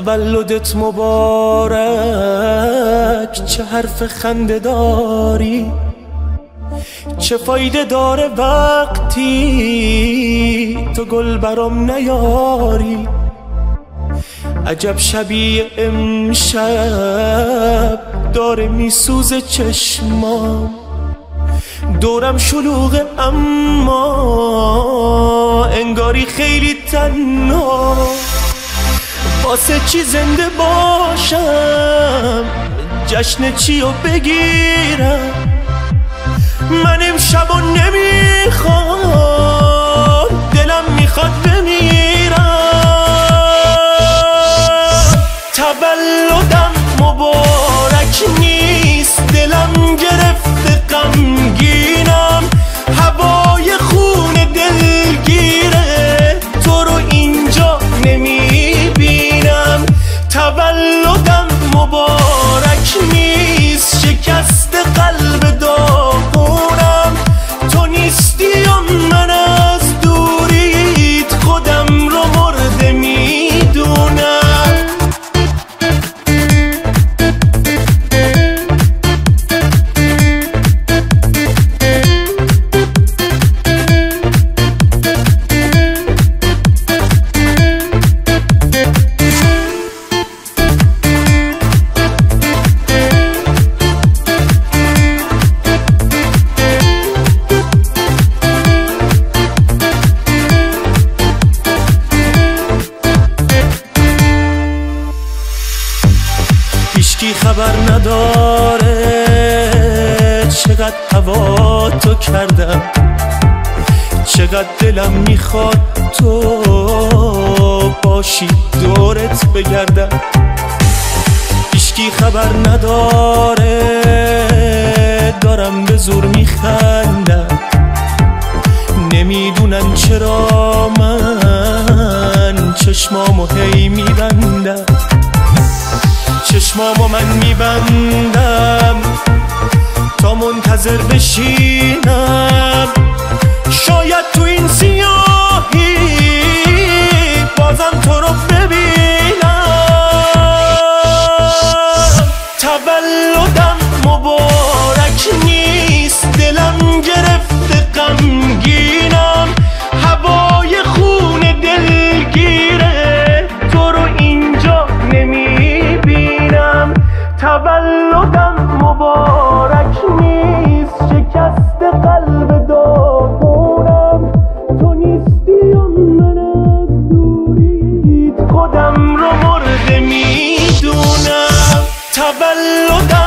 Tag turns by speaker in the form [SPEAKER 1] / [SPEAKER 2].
[SPEAKER 1] تولدت مبارک، چه حرف خنده داری، چه فایده داره وقتی تو گل برام نیاری. عجب شبیه امشب داره میسوزه چشمام، دورم شلوغه اما انگاری خیلی تنها. واسه چی زنده باشم، جشن چی رو بگیرم، من امشبو نمیخوام، دلم میخواد بمیرم. تولدم مبارک نیست، دلم گرفته غمگینم، هوای خون دلگیره، تو رو اینجا نمیبینم. تولدم مبارک نیست، شکست قلب داغونم، تو نیستی و من از دوریت خودم رو مرده میدونم. هیچکی خبر نداره چقدر هوا تو کردم، چقدر دلم میخواد تو باشی دورت بگردم. هیچکی خبر نداره دارم به زور میخندم، نمیدونن چرا من چشمامو هی میبندم. چشمامو من میبندم تا منتظر بشینم، شاید تو این سیاهی بازم تو رو ببینم. تولدم مبارک نیست، دلم گرفته غمگینم، هوای خون دلگیره، تو رو اینجا نمیبینم. تولدم مبارک نیست، شکست قلب داغونم، تو نیستی و من از دوریت خودم رو مرده میدونم. تولدم